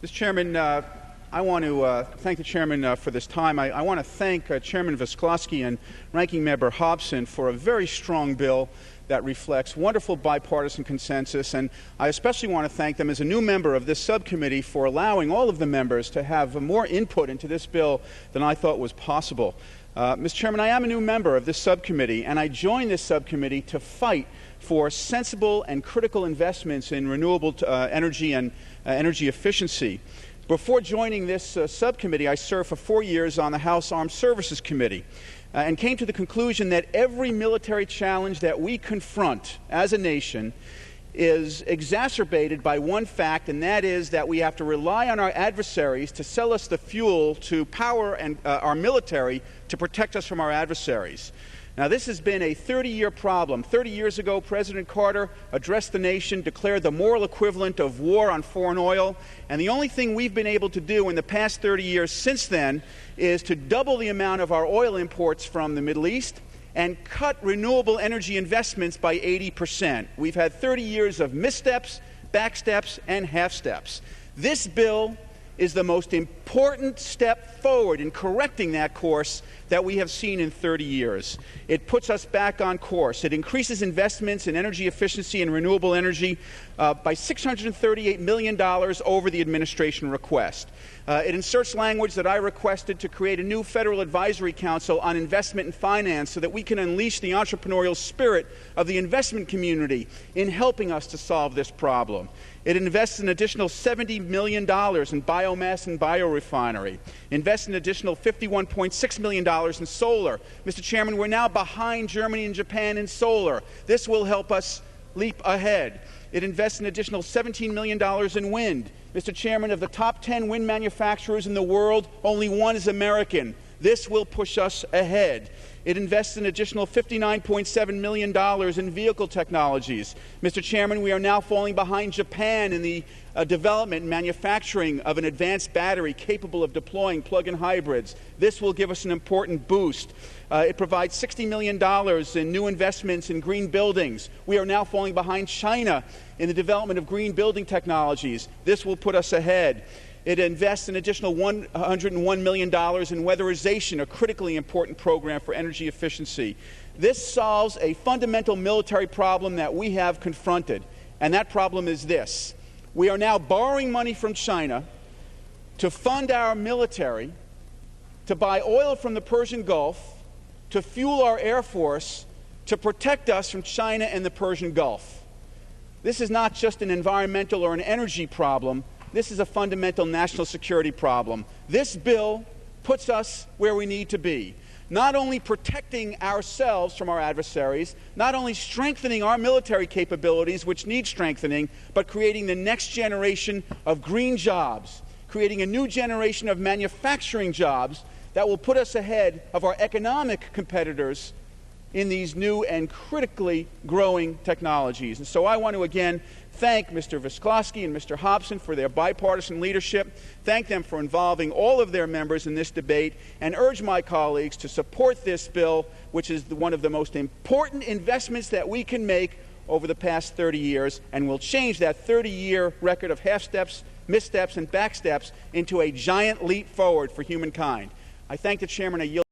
Mr. Chairman, I want to thank the Chairman for this time. I want to thank Chairman Visclosky and Ranking Member Hobson for a very strong bill that reflects wonderful bipartisan consensus, and I especially want to thank them as a new member of this subcommittee for allowing all of the members to have more input into this bill than I thought was possible. Mr. Chairman, I am a new member of this subcommittee, and I joined this subcommittee to fight for sensible and critical investments in renewable energy and energy efficiency. Before joining this subcommittee, I served for 4 years on the House Armed Services Committee and came to the conclusion that every military challenge that we confront as a nation is exacerbated by one fact, and that is that we have to rely on our adversaries to sell us the fuel to power our military to protect us from our adversaries. Now, this has been a 30-year problem. 30 years ago, President Carter addressed the nation, declared the moral equivalent of war on foreign oil, and the only thing we've been able to do in the past 30 years since then is to double the amount of our oil imports from the Middle East and cut renewable energy investments by 80%. We've had 30 years of missteps, backsteps, and half-steps. This bill is the most important step forward in correcting that course that we have seen in 30 years. It puts us back on course. It increases investments in energy efficiency and renewable energy by $638 million over the administration request. It inserts language that I requested to create a new Federal Advisory Council on investment and finance so that we can unleash the entrepreneurial spirit of the investment community in helping us to solve this problem. It invests an additional $70 million in biomass and biorefinery, invests an additional $51.6 million in solar. Mr. Chairman, we're now behind Germany and Japan in solar. This will help us leap ahead. It invests an additional $17 million in wind. Mr. Chairman, of the top 10 wind manufacturers in the world, only one is American. This will push us ahead. It invests an additional $59.7 million in vehicle technologies. Mr. Chairman, we are now falling behind Japan in the development and manufacturing of an advanced battery capable of deploying plug-in hybrids. This will give us an important boost. It provides $60 million in new investments in green buildings. We are now falling behind China in the development of green building technologies. This will put us ahead. It invests an additional $101 million in weatherization, a critically important program for energy efficiency. This solves a fundamental military problem that we have confronted, and that problem is this. We are now borrowing money from China to fund our military, to buy oil from the Persian Gulf, to fuel our Air Force, to protect us from China and the Persian Gulf. This is not just an environmental or an energy problem. This is a fundamental national security problem. This bill puts us where we need to be, not only protecting ourselves from our adversaries, not only strengthening our military capabilities, which need strengthening, but creating the next generation of green jobs, creating a new generation of manufacturing jobs that will put us ahead of our economic competitors in these new and critically growing technologies. And so I want to again thank Mr. Visclosky and Mr. Hobson for their bipartisan leadership, thank them for involving all of their members in this debate, and urge my colleagues to support this bill, which is one of the most important investments that we can make over the past 30 years and will change that 30-year record of half-steps, missteps, and backsteps into a giant leap forward for humankind. I thank the Chairman. I yield